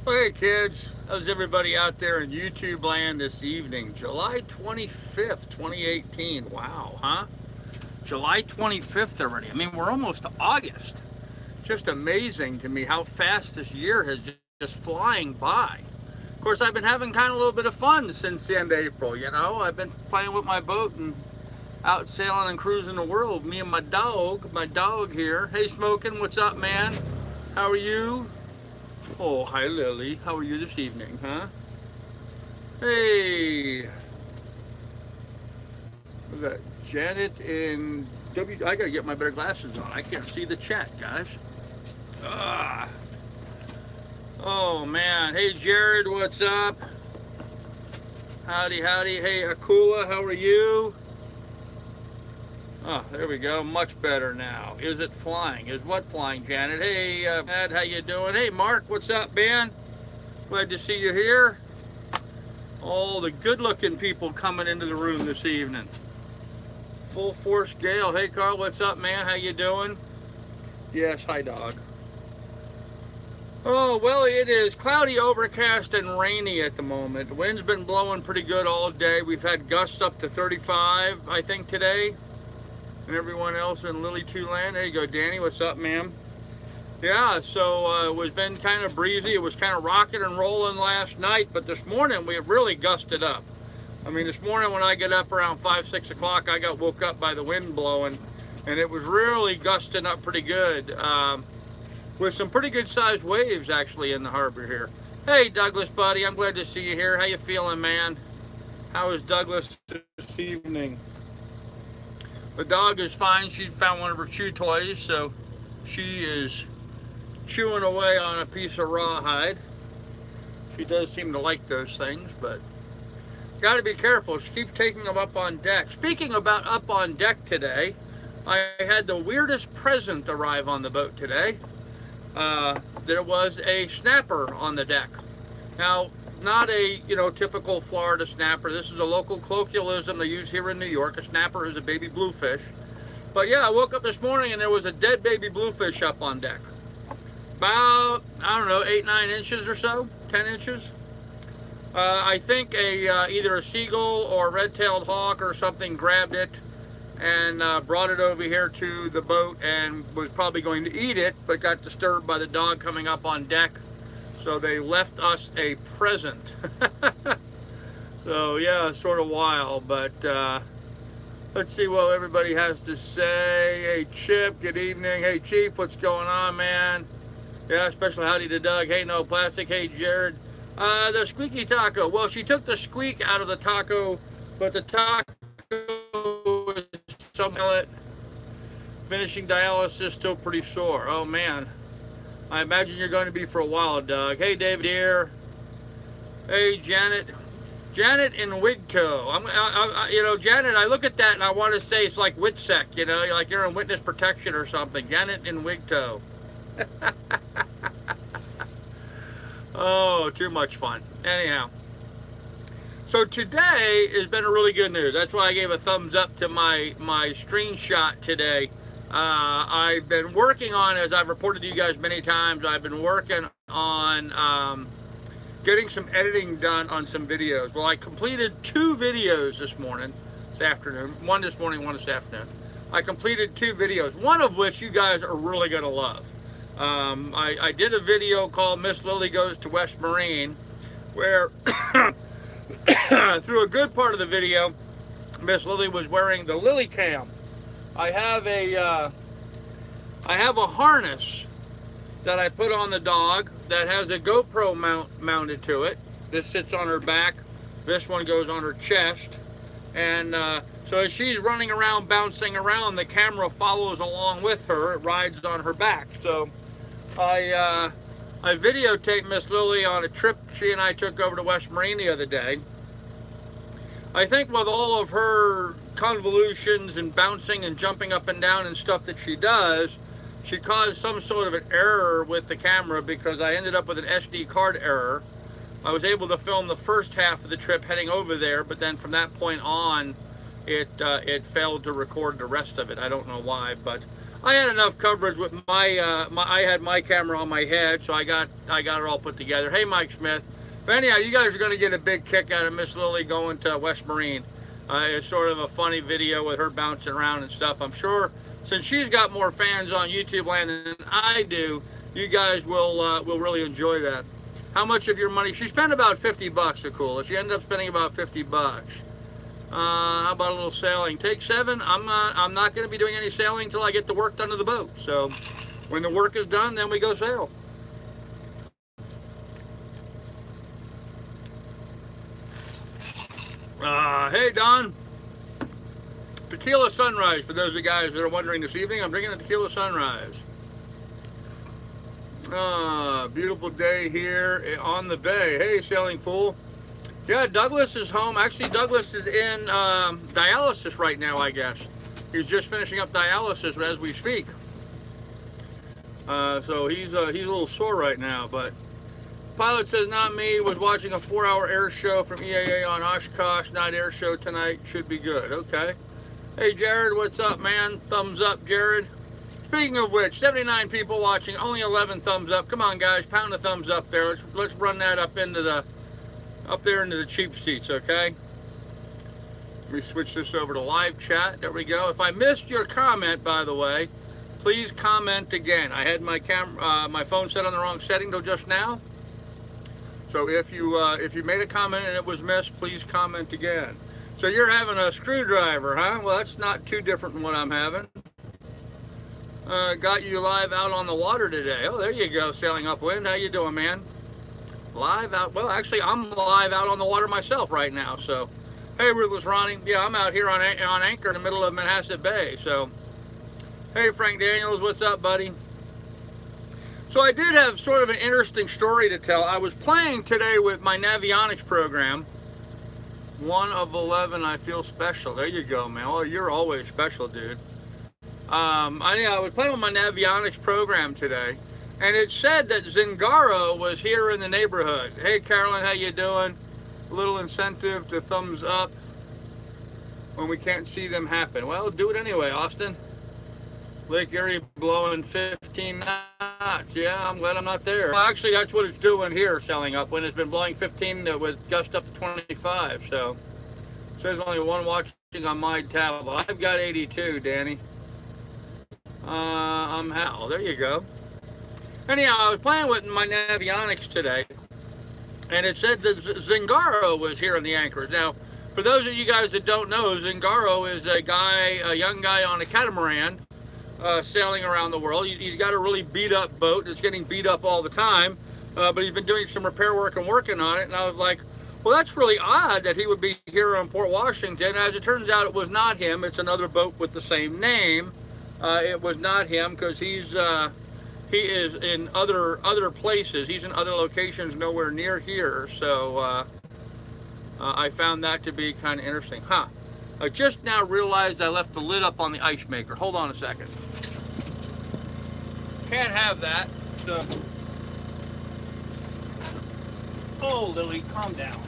Hey kids, how's everybody out there in YouTube land this evening? July 25th, 2018. Wow, huh? July 25th already. I mean, we're almost to August. Just amazing to me how fast this year has just flying by. Of course, I've been having kind of a little bit of fun since the end of April, you know? I've been playing with my boat and out sailing and cruising the world. Me and my dog here. Hey, Smokin', what's up, man? How are you? Oh, hi Lily. How are you this evening, huh? Hey. We got Janet and I gotta get my better glasses on. I can't see the chat, guys. Ah. Oh man. Hey Jared, what's up? Howdy, howdy. Hey Akula, how are you? Oh, there we go. Much better now. Is it flying? Is what flying, Janet? Hey, Ed, how you doing? Hey, Mark, what's up, man? Glad to see you here. All the good-looking people coming into the room this evening. Full force gale. Hey, Carl, what's up, man? How you doing? Yes, hi, dog. Oh, well, it is cloudy, overcast, and rainy at the moment. The wind's been blowing pretty good all day. We've had gusts up to 35, I think, today. And everyone else in Lily 2 land. There you go, Danny. What's up, ma'am? Yeah, so it was been kind of breezy. It was kind of rocking and rolling last night, but this morning we really gusted up. I mean, this morning when I get up around 5, 6 o'clock, I got woke up by the wind blowing, and it was really gusting up pretty good, with some pretty good sized waves actually in the harbor here. Hey, Douglas, buddy. I'm glad to see you here. How you feeling, man? How is Douglas this evening? The dog is fine. She found one of her chew toys, so she is chewing away on a piece of rawhide. She does seem to like those things, but got to be careful. She keeps taking them up on deck. Speaking about up on deck today, I had the weirdest present arrive on the boat today. There was a snapper on the deck. Now, not a, typical Florida snapper. This is a local colloquialism they use here in New York. A snapper is a baby bluefish. But yeah, I woke up this morning and there was a dead baby bluefish up on deck. About, I don't know, 8, 9 inches or so, 10 inches. I think either a seagull or a red-tailed hawk or something grabbed it and brought it over here to the boat and was probably going to eat it, but got disturbed by the dog coming up on deck. So they left us a present. So yeah, it's sort of wild, but let's see what everybody has to say. Hey Chip, good evening. Hey Chief, what's going on, man? Yeah, special howdy to Doug. Hey, no plastic. Hey Jared. The squeaky taco. Well, she took the squeak out of the taco, but the taco is somewhat finishing dialysis, still pretty sore. Oh man. I imagine you're going to be for a while, Doug. Hey, David here. Hey, Janet. Janet in Wigtoe. Janet, I look at that and I want to say it's like WITSEC, like you're in witness protection or something. Janet in Wigtoe. Oh, too much fun. Anyhow. So today has been a really good news. That's why I gave a thumbs up to my screenshot today. I've been working on, as I've reported to you guys many times, I've been working on getting some editing done on some videos. Well, I completed 2 videos this afternoon. One this morning, one this afternoon. I completed 2 videos, one of which you guys are really going to love. I did a video called Miss Lily Goes to West Marine, where through a good part of the video, Miss Lily was wearing the Lily cam. I have a harness that I put on the dog that has a GoPro mounted to it. This sits on her back. This one goes on her chest. And so as she's running around, bouncing around, the camera follows along with her. It rides on her back. So I videotaped Miss Lily on a trip she and I took over to West Marine the other day. I think with all of her convolutions and bouncing and jumping up and down and stuff that she does, she caused some sort of an error with the camera because I ended up with an SD card error. I was able to film the first half of the trip heading over there, but then from that point on, it failed to record the rest of it. I don't know why, but I had enough coverage with I had my camera on my head, so I got it all put together. Hey, Mike Smith. But anyhow, you guys are going to get a big kick out of Miss Lily going to West Marine. It's sort of a funny video with her bouncing around and stuff. I'm sure since she's got more fans on YouTube land than I do, you guys will really enjoy that. How much of your money? She spent about 50 bucks, Akula. She ended up spending about 50 bucks. How about a little sailing? Take 7. I'm not going to be doing any sailing until I get the work done to the boat. So when the work is done, then we go sail. Hey, Don. Tequila Sunrise, for those of you guys that are wondering this evening, I'm drinking a Tequila Sunrise. Beautiful day here on the bay. Hey, Sailing Fool. Yeah, Douglas is home. Actually, Douglas is in dialysis right now, I guess. He's just finishing up dialysis as we speak. So he's a little sore right now, but pilot says, not me, was watching a 4-hour air show from EAA on Oshkosh. Night air show tonight. Should be good. Okay. Hey, Jared, what's up, man? Thumbs up, Jared. Speaking of which, 79 people watching, only 11 thumbs up. Come on, guys, pound the thumbs up there. Let's run that up there into the cheap seats, okay? Let me switch this over to live chat. There we go. If I missed your comment, by the way, please comment again. I had my phone set on the wrong setting till just now. So if you made a comment and it was missed, please comment again. So you're having a screwdriver, huh? Well, that's not too different than what I'm having. Got you live out on the water today. Oh, there you go, Sailing Upwind. How you doing, man? Live out. Well, actually, I'm live out on the water myself right now. So, hey, Ruthless Ronnie. Yeah, I'm out here on anchor in the middle of Manhasset Bay. So, hey, Frank Daniels, what's up, buddy? So I did have sort of an interesting story to tell. I was playing today with my Navionics program. 1 of 11, I feel special. There you go, man. Oh, you're always special, dude. I was playing with my Navionics program today, and it said that Zingaro was here in the neighborhood. Hey, Carolyn, how you doing? A little incentive to thumbs up when we can't see them happen. Well, do it anyway, Austin. Lake Erie blowing 15 knots. Yeah, I'm glad I'm not there. Well, actually, that's what it's doing here, Sailing Up, when it's been blowing 15 with gust up to 25. So, it says only 1 watching on my tablet. I've got 82, Danny. I'm Hal. There you go. Anyhow, I was playing with my Navionics today, and it said that Zingaro was here in the anchors. Now, for those of you guys that don't know, Zingaro is a young guy on a catamaran sailing around the world. He's got a really beat-up boat. It's getting beat up all the time, but he's been doing some repair work and working on it, and I was like, well, that's really odd that he would be here in Port Washington. As it turns out, it was not him. It's another boat with the same name. It was not him because he is in other places. He's in other locations nowhere near here. So I found that to be kind of interesting. Huh. I just now realized I left the lid up on the ice maker. Hold on a second. Can't have that. So. Oh, Lily, calm down.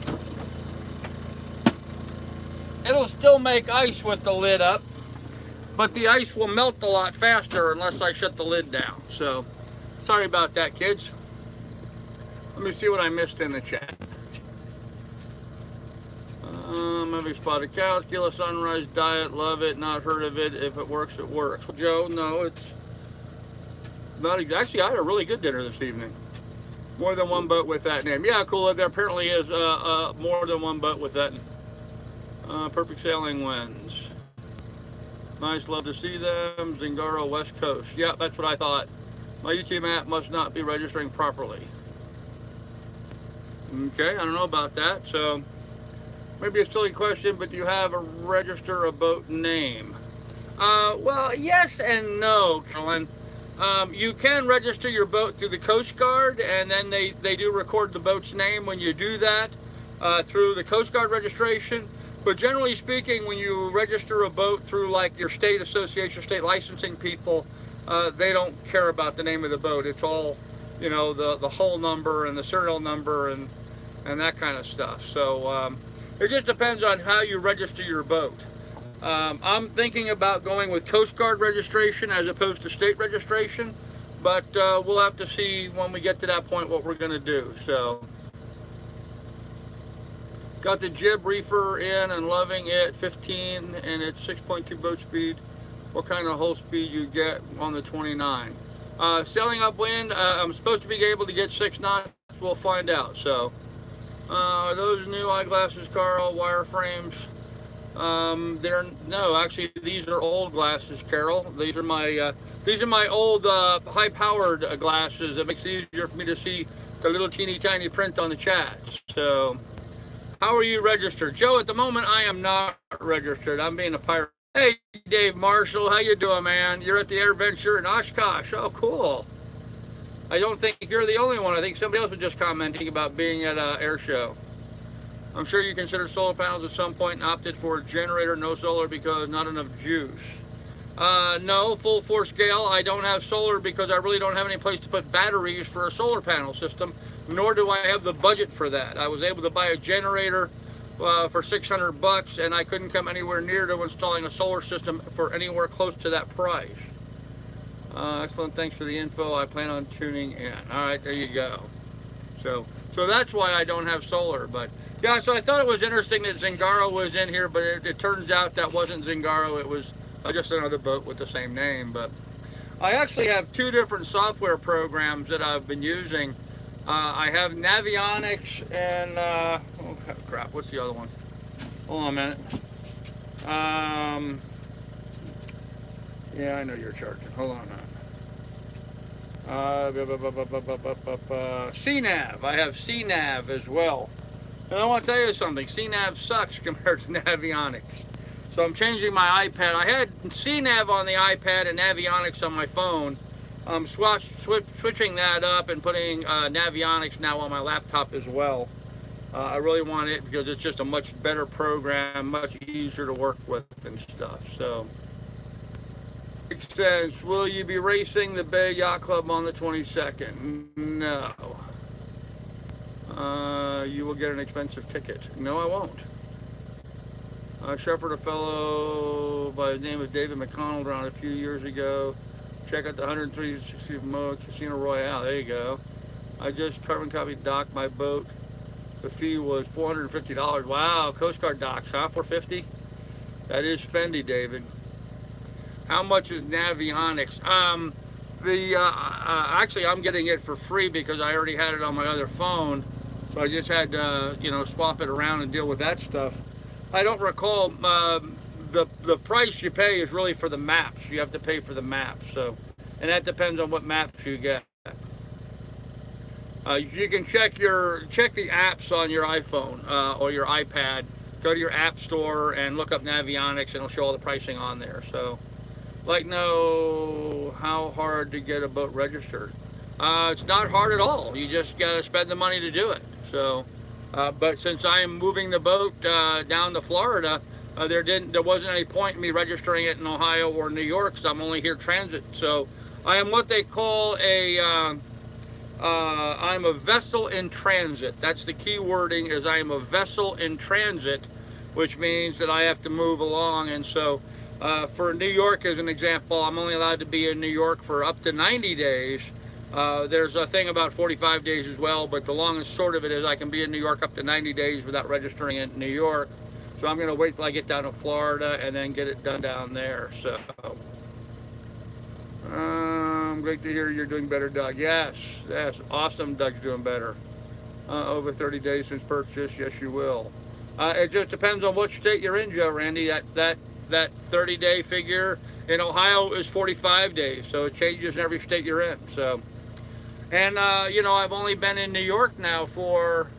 It'll still make ice with the lid up, but the ice will melt a lot faster unless I shut the lid down. So, sorry about that, kids. Let me see what I missed in the chat. Maybe Spotted Cow, Tequila Sunrise Diet, love it, not heard of it. If it works, it works. Joe, no, it's not exactly. Actually, I had a really good dinner this evening. More than 1 boat with that name. Yeah, cool. There apparently is more than 1 boat with that. Perfect Sailing wins. Nice, love to see them. Zingaro, West Coast. Yeah, that's what I thought. My YouTube app must not be registering properly. Okay, I don't know about that. So, maybe a silly question, but do you have a register a boat name? Well, yes and no, Carolyn. You can register your boat through the Coast Guard, and then they do record the boat's name when you do that through the Coast Guard registration. But generally speaking, when you register a boat through like your state association, state licensing people, they don't care about the name of the boat. It's all, you know, the hull number and the serial number and that kind of stuff. So it just depends on how you register your boat. I'm thinking about going with Coast Guard registration as opposed to state registration, but we'll have to see when we get to that point what we're going to do. So, got the jib reefer in and loving it, 15, and it's 6.2 boat speed. What kind of hull speed you get on the 29? Sailing upwind, I'm supposed to be able to get 6 knots. We'll find out. So, are those new eyeglasses, Carl? Wireframes? No, actually, these are old glasses, Carol. These are my old high-powered glasses. It makes it easier for me to see the little teeny tiny print on the chats. So, how are you registered, Joe? At the moment, I am not registered. I'm being a pirate. Hey, Dave Marshall, how you doing, man? You're at the Air Venture in Oshkosh. Oh, cool. I don't think you're the only one. I think somebody else was just commenting about being at an air show. I'm sure you considered solar panels at some point and opted for a generator, no solar because not enough juice. No, full force scale, I don't have solar because I really don't have any place to put batteries for a solar panel system, nor do I have the budget for that. I was able to buy a generator for $600 and I couldn't come anywhere near to installing a solar system for anywhere close to that price. Excellent, thanks for the info. I plan on tuning in. All right, there you go. So that's why I don't have solar, but yeah, so I thought it was interesting that Zingaro was in here, but it turns out that wasn't Zingaro. It was just another boat with the same name. But I actually have 2 different software programs that I've been using. I have Navionics and, oh crap, what's the other one? Hold on a minute. Yeah, I know you're charging. Hold on CNAV. I have CNAV as well. And I want to tell you something. CNAV sucks compared to Navionics. So I'm changing my iPad. I had CNAV on the iPad and Navionics on my phone. I'm switching that up and putting Navionics now on my laptop as well. I really want it because it's just a much better program, much easier to work with and stuff. So, makes sense. Will you be racing the Bay Yacht Club on the 22nd? No. You will get an expensive ticket. No, I won't. Shepherd, a fellow by the name of David McConnell, around a few years ago. Check out the 10360 Mo Casino Royale. There you go. I just carbon copy docked my boat. The fee was $450. Wow, Coast Guard docks, huh? $450? That is spendy, David. How much is Navionics? Actually, I'm getting it for free because I already had it on my other phone. So I just had to, swap it around and deal with that stuff. I don't recall, the price you pay is really for the maps. You have to pay for the maps. So, and that depends on what maps you get. You can check the apps on your iPhone or your iPad. Go to your app store and look up Navionics and it'll show all the pricing on there. So, know how hard to get a boat registered. It's not hard at all. You just got to spend the money to do it. So, but since I am moving the boat down to Florida, there wasn't any point in me registering it in Ohio or New York because I'm only here transit. So I am what they call I'm a vessel in transit. That's the key wording, is I am a vessel in transit, which means that I have to move along. And so for New York as an example, I'm only allowed to be in New York for up to 90 days. There's a thing about 45 days as well, but the long and short of it is I can be in New York up to 90 days without registering in New York. So I'm going to wait till I get down to Florida and then get it done down there. So, great to hear you're doing better, Doug. Yes, awesome. Doug's doing better. Over 30 days since purchase. Yes, you will. It just depends on what state you're in, Joe Randy. That 30-day figure in Ohio is 45 days, so it changes in every state you're in. So, and I've only been in New York now for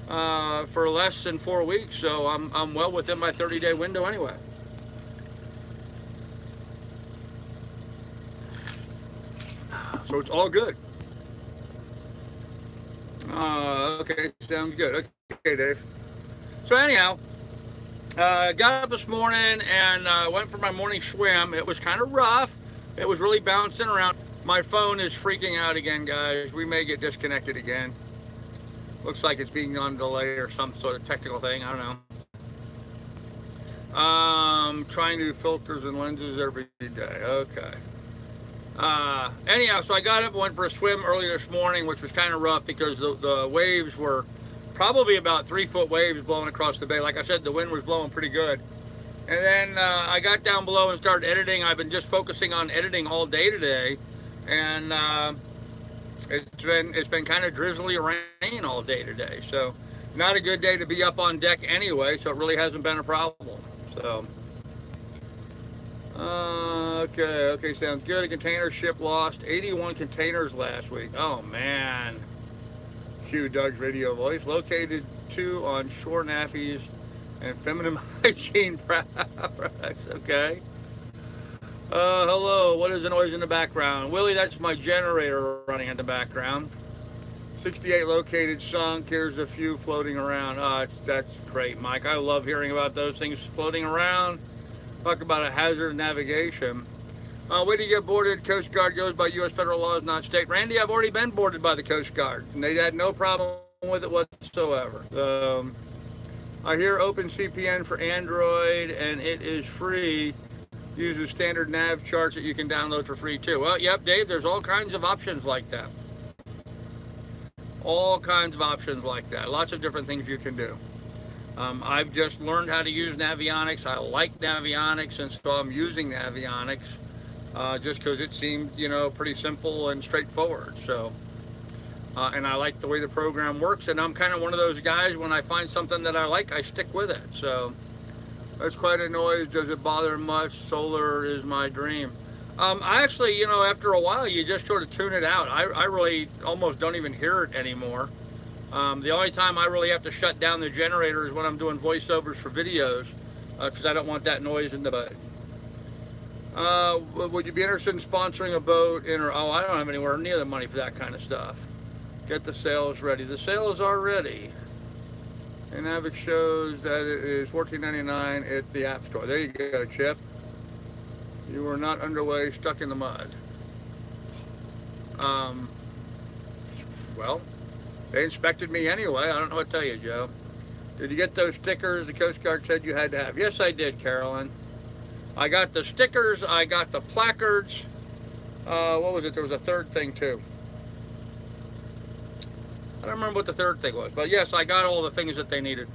less than 4 weeks, so I'm well within my 30-day window anyway. So it's all good. Okay, sounds good. Okay, Dave. So anyhow, got up this morning and went for my morning swim. It was kind of rough. It was really bouncing around. My phone is freaking out again, guys. We may get disconnected again. Looks like it's being on delay or some sort of technical thing. I don't know. Trying to do filters and lenses every day. Okay. Anyhow, so I got up and went for a swim early this morning, which was kind of rough because the waves were probably about 3-foot waves blowing across the bay. Like I said, the wind was blowing pretty good. And then I got down below and started editing. I've been just focusing on editing all day today, and it's been kind of drizzly rain all day today. So not a good day to be up on deck anyway. So it really hasn't been a problem. So. Okay, sounds good. A container ship lost 81 containers last week. Oh man. Cue Doug's radio voice. Located 2 on shore nappies and feminine hygiene products. Okay. Hello. What is the noise in the background? Willie, that's my generator running in the background. 68 located, sunk. Here's a few floating around. That's great, Mike. I love hearing about those things floating around. Talk about a hazard of navigation. Way to get boarded. Coast Guard goes by U.S. federal laws, not state. Randy, I've already been boarded by the Coast Guard, and they had no problem with it whatsoever. I hear OpenCPN for Android, and it is free. Uses standard nav charts that you can download for free too. Well, yep, Dave, there's all kinds of options like that. All kinds of options like that. Lots of different things you can do. I've just learned how to use Navionics. I like Navionics, and so I'm using Navionics just because it seemed, you know, pretty simple and straightforward. So, and I like the way the program works, and I'm kind of one of those guys, when I find something that I like, I stick with it. So, that's quite a noise. Does it bother much? Solar is my dream. I actually, you know, after a while, you just sort of tune it out. I really almost don't even hear it anymore. The only time I really have to shut down the generator is when I'm doing voiceovers for videos, because I don't want that noise in the boat. Would you be interested in sponsoring a boat? Oh, I don't have anywhere near the money for that kind of stuff. Get the sails ready. The sails are ready. And Navic shows that it is $14.99 at the App Store. There you go, Chip. You were not underway, stuck in the mud. Well, they inspected me anyway. I don't know what to tell you, Joe. Did you get those stickers the Coast Guard said you had to have? Yes, I did, Carolyn. I got the stickers. I got the placards. What was it? There was a third thing, too. I don't remember what the third thing was. But, yes, I got all the things that they needed.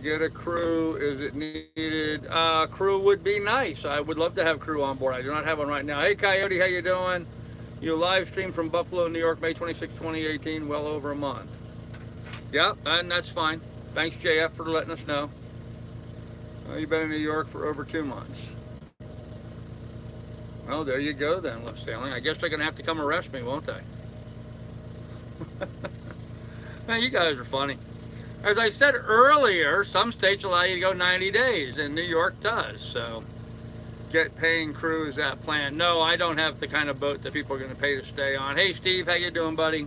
Get a crew. Is it needed? Crew would be nice. I would love to have crew on board. I do not have one right now. Hey, Coyote, how you doing? You live stream from Buffalo, New York, May 26, 2018, well over a month. Yep, and that's fine. Thanks, JF, for letting us know. You've been in New York for over 2 months. Well, there you go then, Left Sailing. I guess they're going to have to come arrest me, won't they? Man, you guys are funny. As I said earlier, some states allow you to go 90 days, and New York does, so... Get paying crews that plan. No, I don't have the kind of boat that people are going to pay to stay on. Hey, Steve, how you doing, buddy?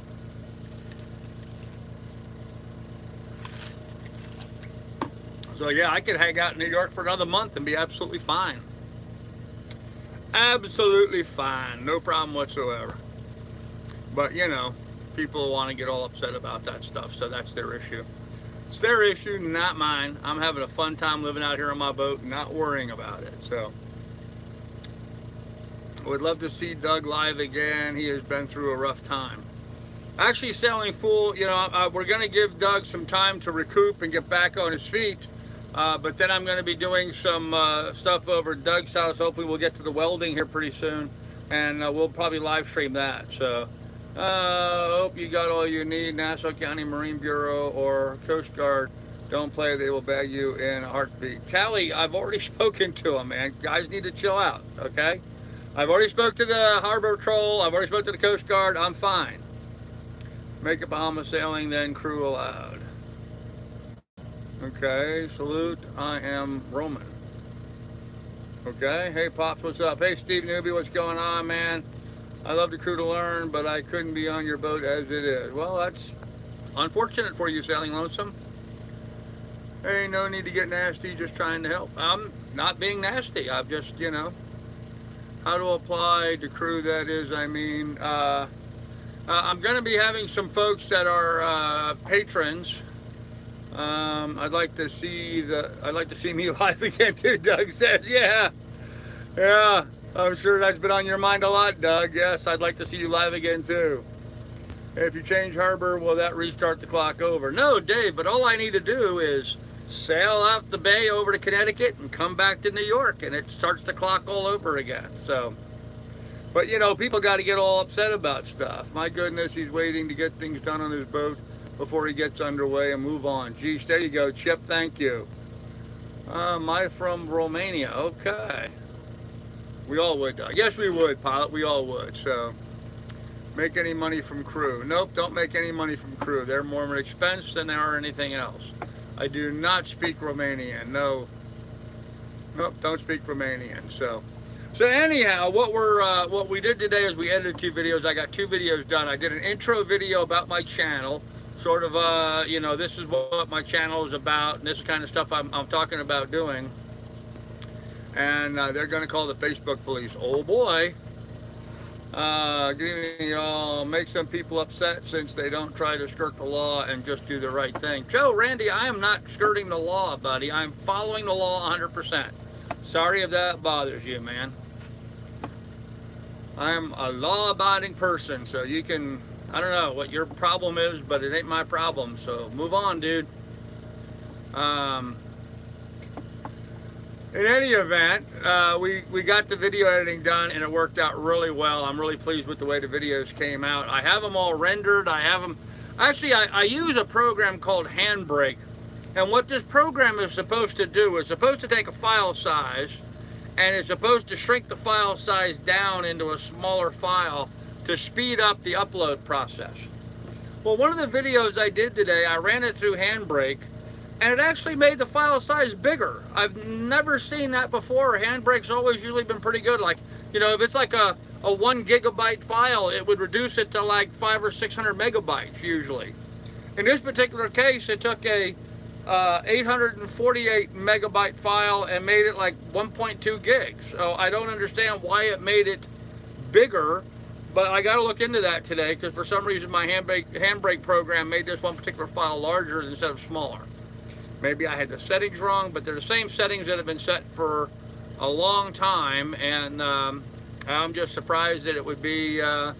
So, yeah, I could hang out in New York for another month and be absolutely fine. Absolutely fine. No problem whatsoever. But, you know, people want to get all upset about that stuff, so that's their issue. It's their issue, not mine. I'm having a fun time living out here on my boat, not worrying about it, so... Would love to see Doug live again. He has been through a rough time. Actually, Sailing Fool, you know, we're going to give Doug some time to recoup and get back on his feet. But then I'm going to be doing some stuff over at Doug's house. Hopefully we'll get to the welding here pretty soon. And we'll probably live stream that. So, hope you got all you need. Nassau County Marine Bureau or Coast Guard. Don't play. They will bag you in a heartbeat. Callie, I've already spoken to him, man. Guys need to chill out, okay? I've already spoke to the Harbor Patrol. I've already spoke to the Coast Guard. I'm fine. Make a Bahama sailing, then crew allowed. Okay, salute. I am Roman. Okay, hey Pops, what's up? Hey Steve Newbie, what's going on, man? I love the crew to learn, but I couldn't be on your boat as it is. Well, that's unfortunate for you, Sailing Lonesome. Hey, no need to get nasty, just trying to help. I'm not being nasty. I'm just, you know, how to apply to crew, that is, I mean, I'm going to be having some folks that are patrons I'd like to see me live again too, Doug says. Yeah. Yeah. I'm sure that's been on your mind a lot, Doug. Yes, I'd like to see you live again too. If you change harbor, will that restart the clock over? No, Dave, but all I need to do is sail out the bay over to Connecticut and come back to New York, and it starts the clock all over again. So, but you know, people got to get all upset about stuff. My goodness, he's waiting to get things done on his boat before he gets underway and move on. Geez, there you go, Chip, thank you. Am I from Romania? Okay. We all would, Doug. Yes, we would, pilot. We all would. So, make any money from crew? Nope, don't make any money from crew. They're more of an expense than they are anything else. I do not speak Romanian. No. Nope, don't speak Romanian. So anyhow, what we did today is we edited 2 videos. I got 2 videos done. I did an intro video about my channel. Sort of, you know, this is what my channel is about, and this kind of stuff I'm talking about doing. And they're going to call the Facebook police. Oh boy. Good evening, y'all. Make some people upset since they don't try to skirt the law and just do the right thing. Joe, Randy, I am not skirting the law, buddy. I'm following the law 100%. Sorry if that bothers you, man. I'm a law-abiding person, so you can, I don't know what your problem is, but it ain't my problem. So move on, dude. In any event, we got the video editing done and it worked out really well. I'm really pleased with the way the videos came out. I have them all rendered. I have them, actually I use a program called Handbrake. And what this program is supposed to do is supposed to take a file size and it's supposed to shrink the file size down into a smaller file to speed up the upload process. Well, one of the videos I did today, I ran it through Handbrake, and it actually made the file size bigger. I've never seen that before. Handbrake's always usually been pretty good. Like, you know, if it's like a 1 gigabyte file, it would reduce it to like 500 or 600 megabytes usually. In this particular case, it took a 848 megabyte file and made it like 1.2 gigs. So I don't understand why it made it bigger, but I got to look into that today because for some reason my Handbrake program made this one particular file larger instead of smaller. Maybe I had the settings wrong, but they're the same settings that have been set for a long time, and I'm just surprised that it would be a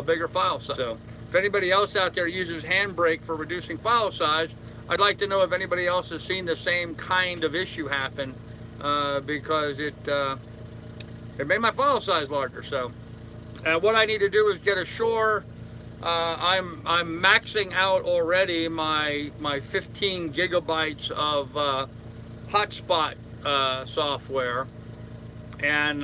bigger file size. So if anybody else out there uses Handbrake for reducing file size, I'd like to know if anybody else has seen the same kind of issue happen because it made my file size larger. So what I need to do is get ashore. I'm maxing out already my 15 gigabytes of hotspot software, and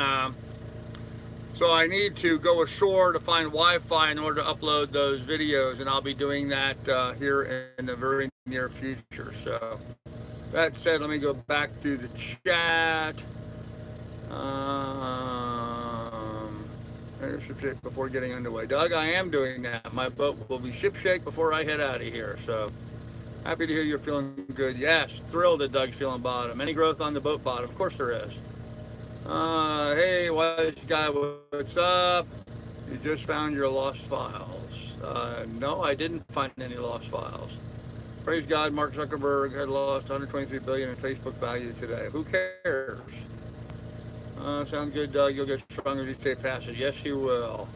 so I need to go ashore to find Wi-Fi in order to upload those videos, and I'll be doing that here in the very near future. So that said, let me go back to the chat. Shipshape before getting underway. Doug, I am doing that. My boat will be shipshape before I head out of here. So happy to hear you're feeling good. Yes, thrilled that Doug's feeling bottom. Any growth on the boat bottom? Of course there is. Hey, wise guy, what's up? You just found your lost files. No, I didn't find any lost files. Praise God, Mark Zuckerberg had lost 123 billion in Facebook value today. Who cares? Sounds good, Doug. You'll get stronger as each day passes. Yes, you will.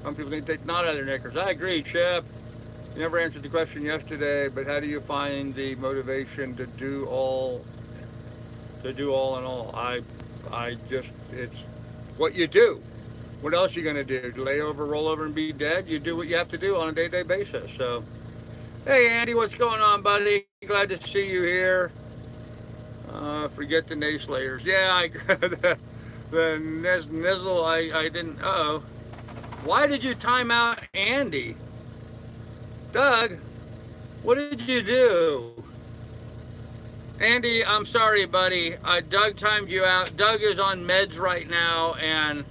Some people need to take knot out of their knickers. I agree, Chip. You never answered the question yesterday, but how do you find the motivation to do all in all? I just, it's what you do. What else are you going to do? Lay over, roll over, and be dead? You do what you have to do on a day-to-day basis. So, hey, Andy, what's going on, buddy? Glad to see you here. Forget the naysayers. Yeah, the nizzle, I didn't, uh-oh. Why did you time out Andy? Doug, what did you do? Andy, I'm sorry, buddy. Doug timed you out. Doug is on meds right now and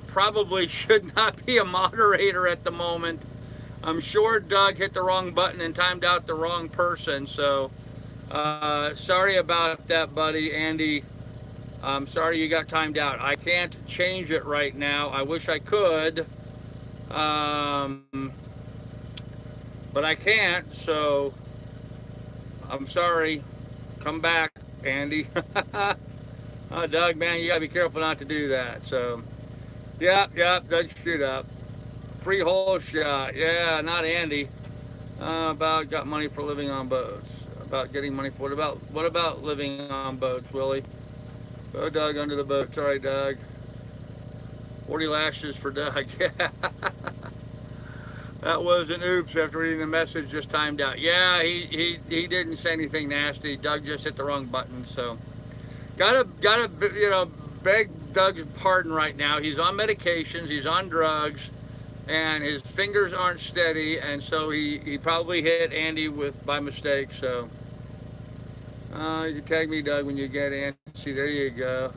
probably should not be a moderator at the moment. I'm sure Doug hit the wrong button and timed out the wrong person, so sorry about that, buddy. Andy, I'm sorry you got timed out. I can't change it right now. I wish I could. but I can't, so I'm sorry. Come back, Andy. Oh, Doug, man, you gotta be careful not to do that. So, yeah, Doug, shoot up. Free hole shot. Yeah, not Andy. About got money for living on boats. About getting money for what about living on boats, Willie? Go, Doug, under the boat. Sorry, Doug. 40 lashes for Doug. Yeah. That was an oops after reading the message, just timed out. Yeah, he didn't say anything nasty. Doug just hit the wrong button, so gotta you know, beg Doug's pardon right now. He's on medications, he's on drugs, and his fingers aren't steady, and so he probably hit Andy by mistake. So you tag me, Doug, when you get Andy. There you go.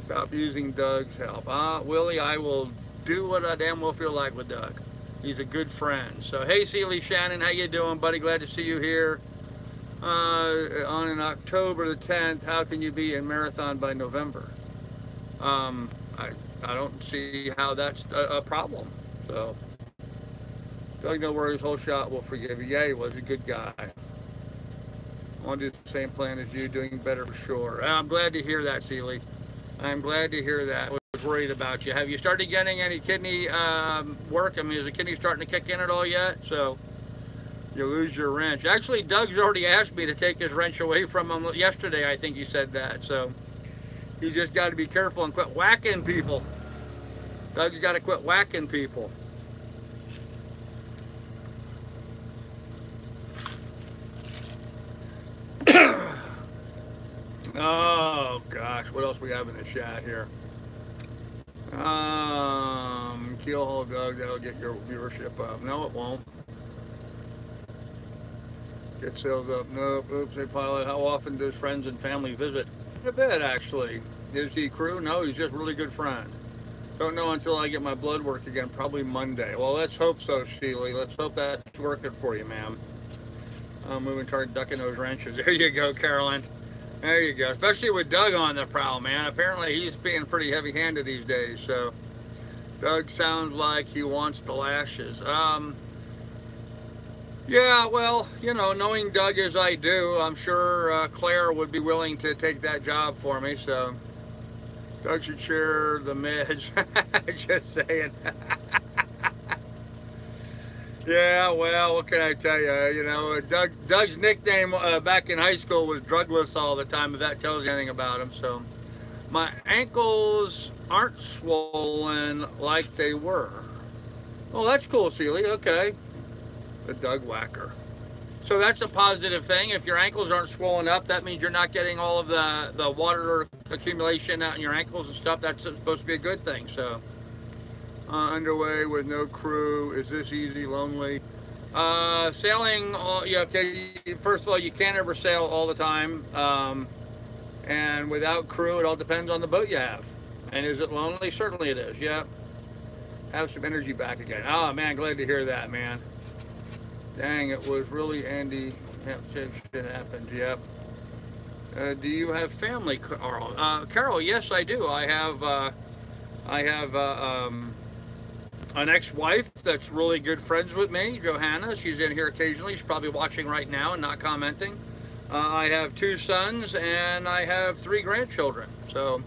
Stop using Doug's help. Willie, I will do what I damn well feel like with Doug. He's a good friend. So, hey, Sealy Shannon, how you doing, buddy? Glad to see you here. On in October the 10th, how can you be in marathon by November? I don't see how that's a problem. So, Doug, no worries, whole shot will forgive you. Yeah, he was a good guy. I want to do the same plan as you, doing better for sure. I'm glad to hear that, Sealy. I'm glad to hear that. I was worried about you. Have you started getting any kidney work? I mean, is the kidney starting to kick in at all yet? So you lose your wrench. Actually, Doug's already asked me to take his wrench away from him yesterday. I think he said that. So he's just got to be careful and quit whacking people. Doug's got to quit whacking people. Oh gosh, what else we have in the chat here? Keelhaul, Doug, that'll get your viewership up. No, it won't. Get sales up. Nope. Oops, hey pilot. How often does friends and family visit? A bit, actually. Is he crew? No, he's just a really good friend. Don't know until I get my blood work again, probably Monday. Well, let's hope so, Sheely. Let's hope that's working for you, ma'am. Moving toward ducking those wrenches. There you go, Carolyn. There you go. Especially with Doug on the prowl, man. Apparently he's being pretty heavy-handed these days. So Doug sounds like he wants the lashes. Yeah, well, you know, knowing Doug as I do, I'm sure Claire would be willing to take that job for me. So Doug should share the meds. Just saying. Yeah, well, what can I tell you? You know, Doug's nickname back in high school was drugless all the time, if that tells you anything about him. So my ankles aren't swollen like they were. Oh, that's cool, Sealy. Okay. The Doug whacker. So that's a positive thing. If your ankles aren't swollen up, that means you're not getting all of the water accumulation out in your ankles and stuff. That's supposed to be a good thing. So underway with no crew. Is this easy, lonely? Sailing, yeah, okay, first of all, you can't ever sail all the time. And without crew, it all depends on the boat you have. And is it lonely? Certainly it is, yeah. Have some energy back again. Oh, man, glad to hear that, man. Dang, it was really Andy. Shit happened, yep. Do you have family, Carol? Carol, yes, I do. I have an ex-wife that's really good friends with me, Johanna. She's in here occasionally. She's probably watching right now and not commenting. I have 2 sons and I have 3 grandchildren. So,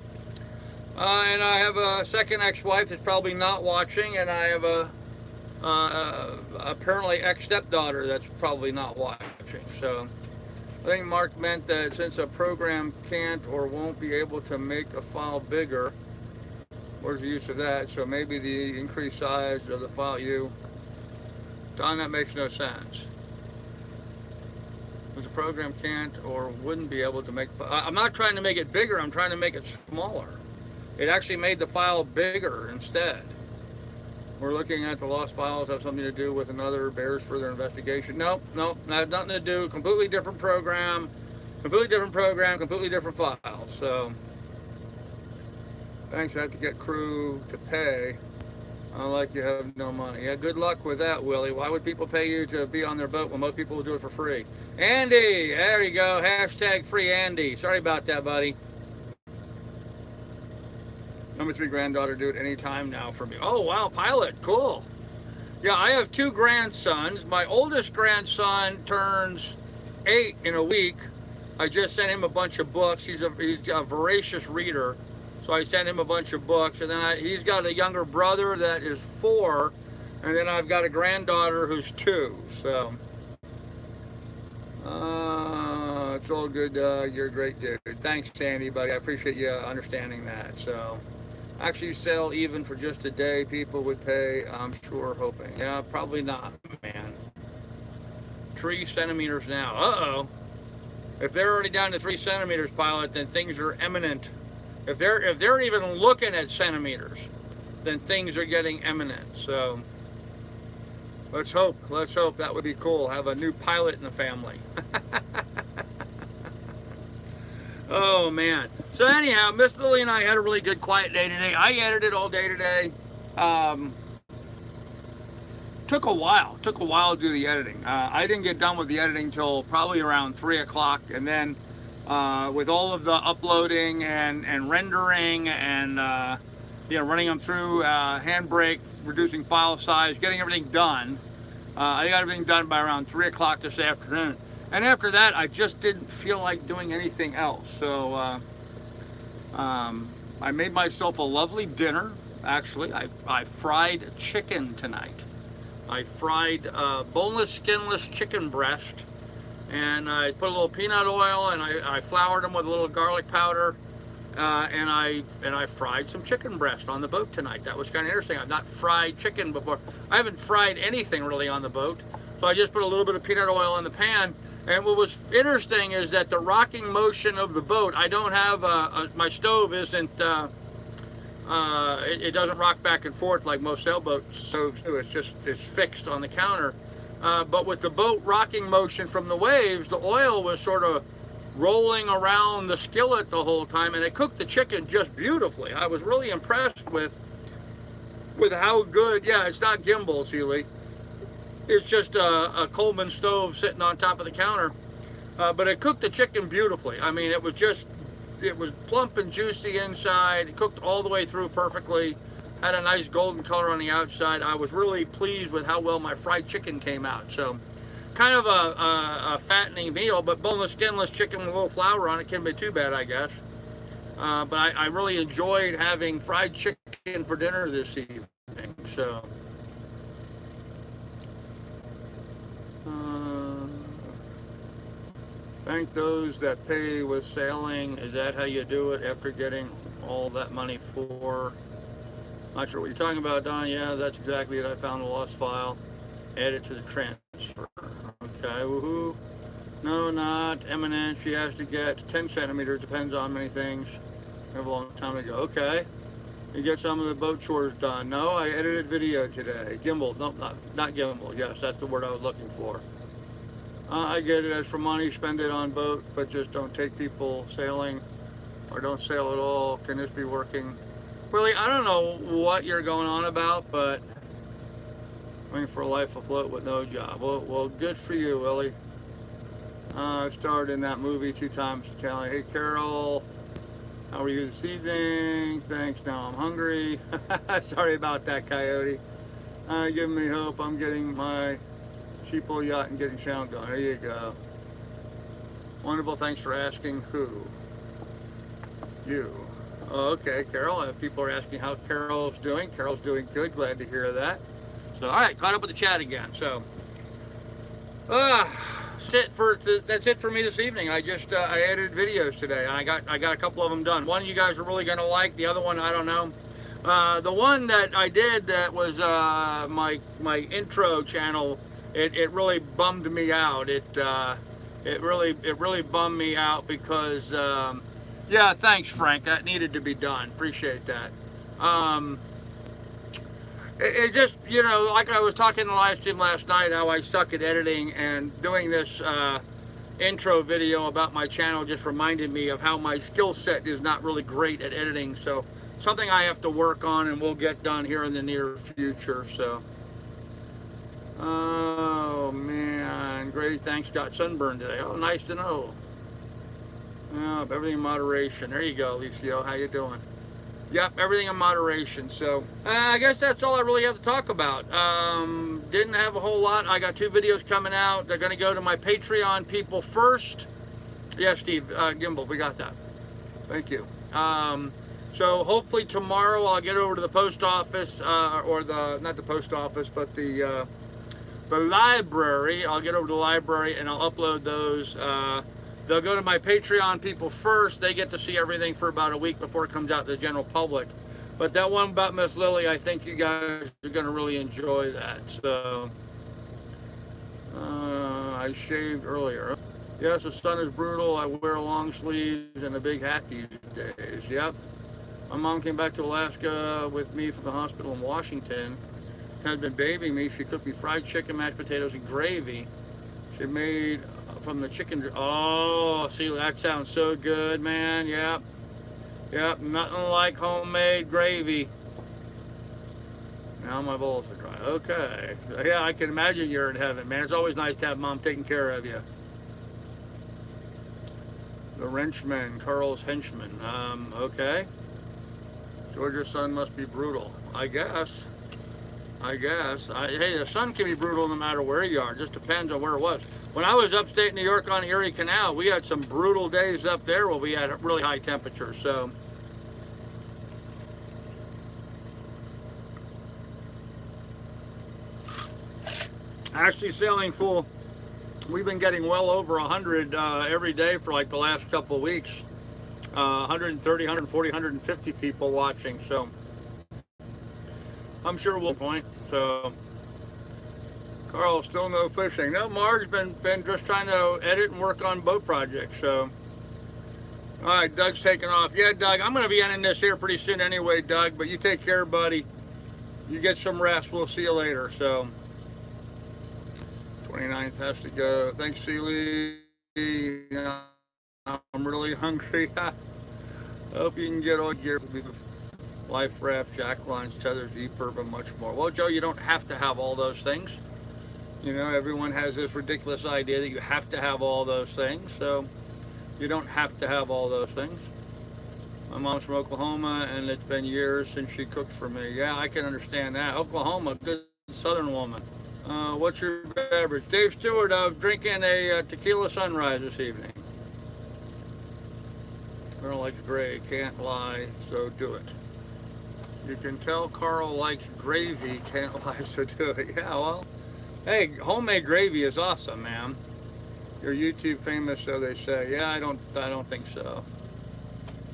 and I have a second ex-wife that's probably not watching, and I have a apparently ex-stepdaughter that's probably not watching. So I think Mark meant that since a program can't or won't be able to make a file bigger, where's the use of that? So maybe the increased size of the file Don, that makes no sense. Because the program can't or wouldn't be able to make, I'm not trying to make it bigger, I'm trying to make it smaller. It actually made the file bigger instead. We're looking at the lost files have something to do with another, bears further investigation. Nope, not nothing to do, completely different program, completely different files. So thanks, I have to get crew to pay. Like you have no money. Yeah, good luck with that, Willie. Why would people pay you to be on their boat when most people will do it for free? Andy, there you go. Hashtag free Andy. Sorry about that, buddy. Number 3 granddaughter, do it anytime now for me. Oh, wow, pilot, cool. Yeah, I have two grandsons. My oldest grandson turns 8 in a week. I just sent him a bunch of books. He's a voracious reader, so I sent him a bunch of books. And then he's got a younger brother that is 4, and then I've got a granddaughter who's 2. So it's all good. You're a great dude. Thanks, Sandy, buddy. I appreciate you understanding that. So actually sell even for just a day. People would pay, I'm sure, hoping. Yeah, probably not, man. 3 centimeters now. Uh-oh. If they're already down to 3 centimeters, pilot, then things are imminent. If they're even looking at centimeters, then things are getting imminent. So let's hope. Let's hope. That would be cool. Have a new pilot in the family. Oh man. So anyhow, Miss Lilly and I had a really good quiet day today. I edited all day today. Took a while to do the editing. I didn't get done with the editing till probably around 3 o'clock, and then with all of the uploading and rendering and running them through Handbrake, reducing file size, getting everything done. I got everything done by around 3 o'clock this afternoon. And after that, I just didn't feel like doing anything else. So I made myself a lovely dinner. Actually, I fried chicken tonight. I fried boneless, skinless chicken breast, and I put a little peanut oil, and I floured them with a little garlic powder, and I fried some chicken breast on the boat tonight. That was kind of interesting. I've not fried chicken before. I haven't fried anything really on the boat, so I just put a little bit of peanut oil in the pan. And what was interesting is that the rocking motion of the boat, I don't have my stove isn't. It doesn't rock back and forth like most sailboat stoves do. It's fixed on the counter. But with the boat rocking motion from the waves, the oil was sort of rolling around the skillet the whole time, and it cooked the chicken just beautifully. I was really impressed with how good. Yeah, it's not gimbal, Sealy. It's just a Coleman stove sitting on top of the counter. But it cooked the chicken beautifully. I mean, it was plump and juicy inside. It cooked all the way through perfectly. Had a nice golden color on the outside. I was really pleased with how well my fried chicken came out. So kind of a fattening meal, but boneless, skinless chicken with a little flour on it can't be too bad, I guess. But I really enjoyed having fried chicken for dinner this evening. So thank those that pay with sailing. Is that how you do it after getting all that money for? Not sure what you're talking about, Don. Yeah, that's exactly it. I found the lost file. Add it to the transfer. Okay, woohoo. No, not imminent. She has to get 10 centimeters. Depends on many things. I have a long time ago. Okay. You get some of the boat chores done. No, I edited video today. Gimbal. Nope, not gimbal. Yes, that's the word I was looking for. I get it. As for money, spend it on boat, but just don't take people sailing or don't sail at all. Can this be working? Really, I don't know what you're going on about, but waiting for a life afloat with no job. Well, good for you, Willie. I starred in that movie 2 times. Telling, hey, Carol, how are you this evening? Thanks, now I'm hungry. Sorry about that, Coyote. Giving me hope. I'm getting my cheapo yacht and getting channel going. There you go. Wonderful. Thanks for asking. Who? You. Oh, okay, Carol. People are asking how Carol's doing. Carol's doing good. Glad to hear that. So, all right, caught up with the chat again. So, that's it for me this evening. I just I edited videos today, and I got a couple of them done. One you guys are really gonna like. The other one I don't know. The one that I did that was my intro channel. It really bummed me out. It really bummed me out because yeah, thanks, Frank. That needed to be done. Appreciate that. It just, you know, like I was talking in the live stream last night, how I suck at editing, and doing this intro video about my channel just reminded me of how my skill set is not really great at editing. So something I have to work on, and we'll get done here in the near future. So, oh man, great. Thanks. Got sunburned today. Oh, nice to know. Everything in moderation. There you go, Alicio. How you doing? Yep, everything in moderation. So I guess that's all I really have to talk about. Didn't have a whole lot. I got 2 videos coming out. They're going to go to my Patreon people first. Yeah, Steve, Gimbal, we got that. Thank you. So hopefully tomorrow I'll get over to the post office, or not the post office, but the library. I'll get over to the library and I'll upload those. They'll go to my Patreon people first. They get to see everything for about a week before it comes out to the general public. But that one about Miss Lily, I think you guys are going to really enjoy that. So, I shaved earlier. Yes, the sun is brutal. I wear long sleeves and a big hat these days. Yep. My mom came back to Alaska with me from the hospital in Washington. Had been babying me. She cooked me fried chicken, mashed potatoes, and gravy. She made from the chicken. Oh, see, that sounds so good, man. Yep. Yep, nothing like homemade gravy. Now my bowls are dry. Okay. Yeah, I can imagine you're in heaven, man. It's always nice to have mom taking care of you. The wrenchman, Carl's henchman. Okay. Georgia's sun must be brutal. I guess. Hey, the sun can be brutal no matter where you are. It just depends on where it was. When I was upstate New York on Erie Canal, we had some brutal days up there where we had really high temperatures. So, actually sailing full, we've been getting well over 100 every day for like the last couple of weeks. 130, 140, 150 people watching. So, I'm sure we'll point. So, Carl, still no fishing. No, Marge's been just trying to edit and work on boat projects. So, all right, Doug's taking off. Yeah, Doug, I'm going to be ending this here pretty soon anyway, Doug. But you take care, buddy. You get some rest. We'll see you later. So, 29th has to go. Thanks, Sealy. I'm really hungry. Hope you can get all gear. Life raft, jack lines, tethers, e-perb, and much more. Well, Joe, you don't have to have all those things. You know, everyone has this ridiculous idea that you have to have all those things, so you don't have to have all those things. My mom's from Oklahoma, and it's been years since she cooked for me. Yeah, I can understand that. Oklahoma, good southern woman. What's your beverage? Dave Stewart, I'm drinking a tequila sunrise this evening. Carl likes gray, can't lie, so do it. You can tell Carl likes gravy, can't lie, so do it. Yeah, well, hey, homemade gravy is awesome, man. You're YouTube famous, so they say. Yeah, I don't think so.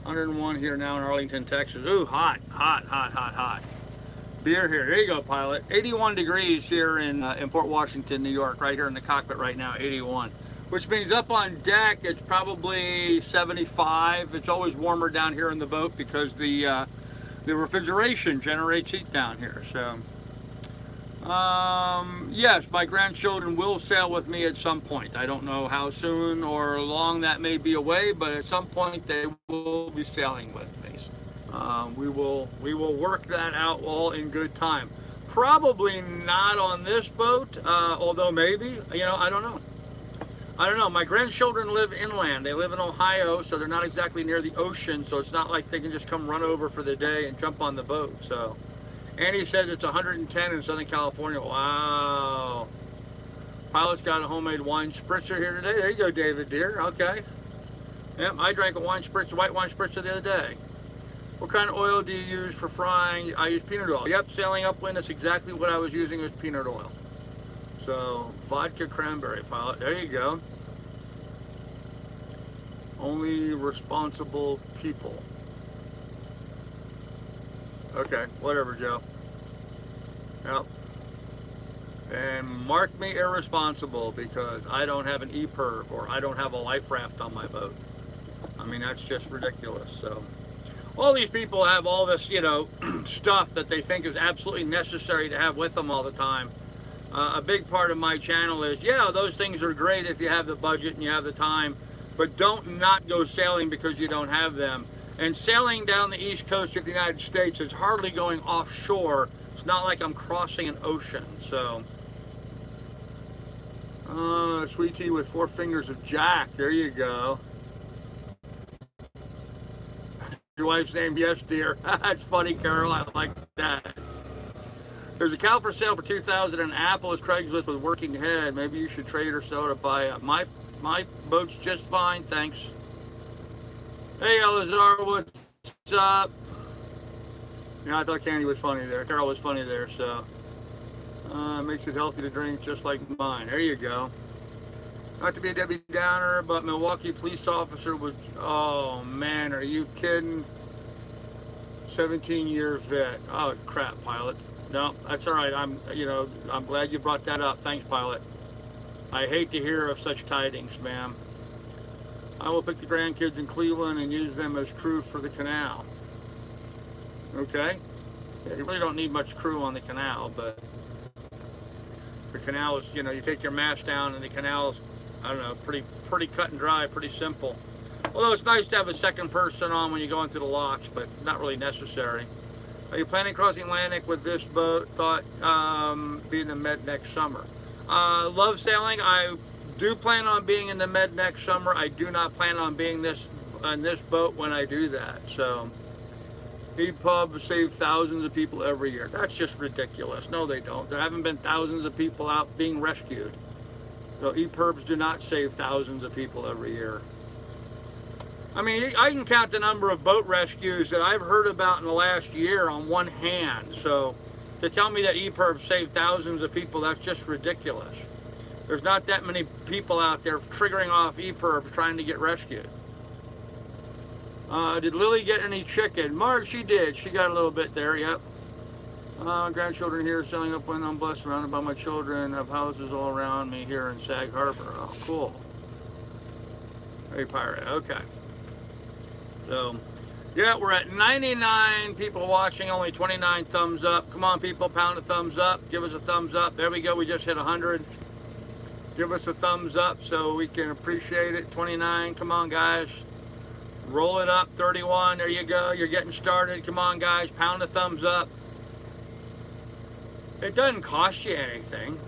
101 here now in Arlington, Texas. Ooh, hot. Beer here. There you go, pilot. 81 degrees here in Port Washington, New York, right here in the cockpit right now, 81. Which means up on deck, it's probably 75. It's always warmer down here in the boat because the refrigeration generates heat down here. So, yes, my grandchildren will sail with me at some point. I don't know how soon or long that may be away, but at some point they will be sailing with me. We will work that out all in good time. Probably not on this boat, although maybe, you know, I don't know. My grandchildren live inland. They live in Ohio, so they're not exactly near the ocean, so it's not like they can just come run over for the day and jump on the boat. So, Andy says it's 110 in Southern California. Wow. Pilot's got a homemade wine spritzer here today. There you go, David dear. Okay. Yep, I drank a white wine spritzer the other day. What kind of oil do you use for frying? I use peanut oil. Yep, sailing upwind, that's exactly what I was using, was peanut oil. So, vodka cranberry, pilot. There you go. Only responsible people. Okay, whatever, Joe. Yep. And mark me irresponsible because I don't have an e-perb or I don't have a life raft on my boat. I mean, that's just ridiculous. So, all these people have all this, you know, stuff that they think is absolutely necessary to have with them all the time. A big part of my channel is, yeah, those things are great if you have the budget and you have the time, but don't not go sailing because you don't have them. And sailing down the east coast of the United States is hardly going offshore. It's not like I'm crossing an ocean. So, sweet tea with 4 fingers of Jack. There you go. your wife's name? Yes, dear. That's funny, Carol. I like that. There's a cow for sale for $2,000 and Apple is Craigslist with working head. Maybe you should trade or sell to buy it. My boat's just fine, thanks. Hey, Elazar, what's up? You know, I thought Candy was funny there. Carol was funny there, so. Makes it healthy to drink just like mine. There you go. Not to be a Debbie Downer, but Milwaukee police officer was, oh man, are you kidding? 17-year vet. Oh crap, pilot. No, that's all right. I'm glad you brought that up. Thanks, pilot. I hate to hear of such tidings, ma'am. I will pick the grandkids in Cleveland and use them as crew for the canal. Okay. Yeah, you really don't need much crew on the canal, but the canal is, you know, you take your mast down and the canal is, I don't know, pretty cut and dry, pretty simple. Although it's nice to have a second person on when you go into the locks, but not really necessary. Are you planning crossing Atlantic with this boat? Thought be in the Med next summer. Love sailing. I do plan on being in the Med next summer. I do not plan on being on this boat when I do that. So, EPUB save thousands of people every year. That's just ridiculous. No, they don't. There haven't been thousands of people out being rescued. So EPUBs do not save thousands of people every year. I mean, I can count the number of boat rescues that I've heard about in the last year on one hand. So to tell me that EPUBs save thousands of people, that's just ridiculous. There's not that many people out there triggering off EPUBs trying to get rescued. Did Lily get any chicken? Mark, she did. She got a little bit there, yep. Grandchildren here selling up when I'm blessed, surrounded by my children, have houses all around me here in Sag Harbor. Oh, cool. Hey, pirate, okay. So, yeah, we're at 99 people watching, only 29 thumbs up. Come on, people, pound a thumbs up. Give us a thumbs up. There we go, we just hit 100. Give us a thumbs up so we can appreciate it. 29, come on, guys. Roll it up, 31, there you go. You're getting started. Come on, guys, pound a thumbs up. It doesn't cost you anything.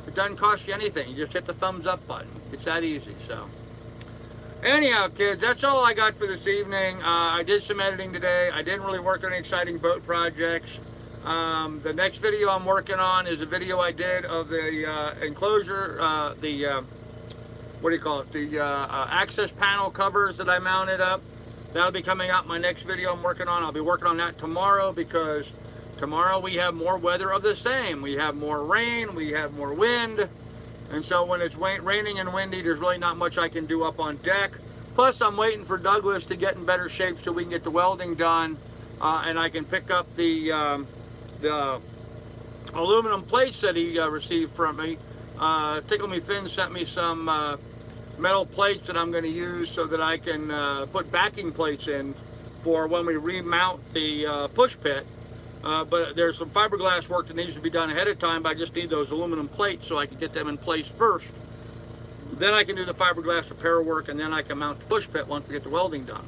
It doesn't cost you anything. You just hit the thumbs up button. It's that easy, so. Anyhow, kids, that's all I got for this evening. I did some editing today. I didn't really work on any exciting boat projects. The next video I'm working on is a video I did of the enclosure, what do you call it? The access panel covers that I mounted up. That'll be coming out in my next video I'm working on. I'll be working on that tomorrow because tomorrow we have more weather of the same. We have more rain, we have more wind. And so when it's raining and windy, there's really not much I can do up on deck. Plus, I'm waiting for Douglas to get in better shape so we can get the welding done. And I can pick up the aluminum plates that he received from me. Tickle Me Fin sent me some metal plates that I'm going to use so that I can put backing plates in for when we remount the push pit. But there's some fiberglass work that needs to be done ahead of time, but I just need those aluminum plates so I can get them in place first. Then I can do the fiberglass repair work, and then I can mount the push pit once we get the welding done.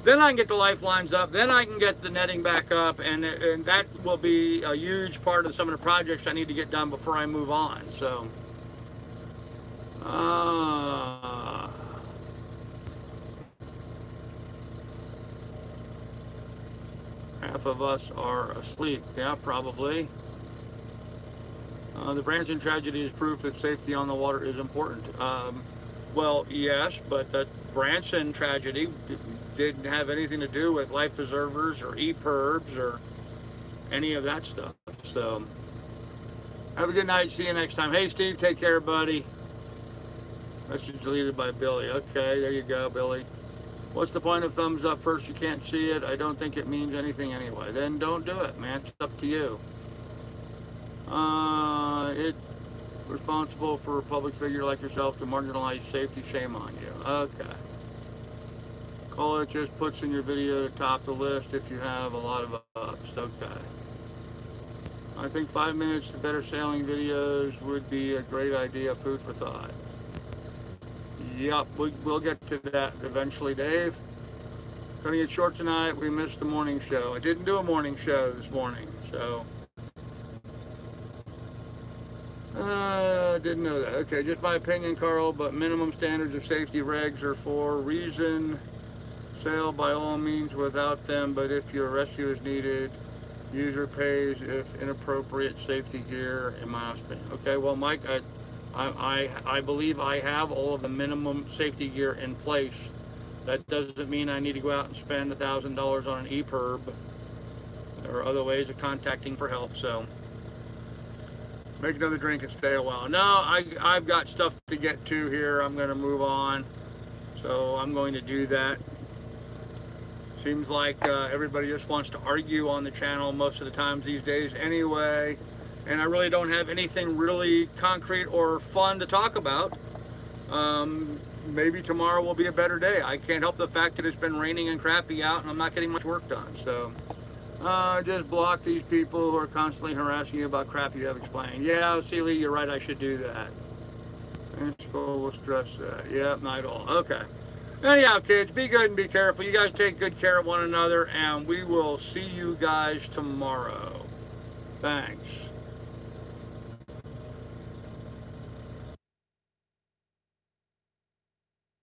Then I can get the lifelines up, then I can get the netting back up, and that will be a huge part of some of the projects I need to get done before I move on. So, half of us are asleep. Yeah, probably. The Branson tragedy is proof that safety on the water is important. Well, yes, but the Branson tragedy didn't have anything to do with life preservers or EPIRBs or any of that stuff. So, have a good night. See you next time. Hey, Steve, take care, buddy. Message deleted by Billy. Okay, there you go, Billy. What's the point of thumbs up? First, you can't see it. I don't think it means anything anyway. Then don't do it, man. It's up to you. It's responsible for a public figure like yourself to marginalize safety. Shame on you. Okay. Call it just puts in your video to top the list if you have a lot of ups. Okay. I think 5 minutes to better sailing videos would be a great idea. Food for thought. Yep, we'll get to that eventually, Dave. Cutting it short tonight. We missed the morning show. I didn't do a morning show this morning, so didn't know that. Okay, just my opinion, Carl, but minimum standards of safety regs are for reason Sail by all means without them, but if your rescue is needed, user pays if inappropriate safety gear, in my opinion. Okay, well, Mike, I believe I have all of the minimum safety gear in place. That doesn't mean I need to go out and spend $1,000 on an EPIRB. There are other ways of contacting for help, so make another drink and stay a while. No, I've got stuff to get to here. I'm going to move on, so I'm going to do that. Seems like everybody just wants to argue on the channel most of the times these days anyway, and I really don't have anything really concrete or fun to talk about. Maybe tomorrow will be a better day. I can't help the fact that it's been raining and crappy out and I'm not getting much work done. So just block these people who are constantly harassing you about crap you have explained. Yeah, Seeley, you're right, I should do that. And school will stress that. Yep, not at all. Okay. Anyhow, kids, be good and be careful. You guys take good care of one another, and we will see you guys tomorrow. Thanks.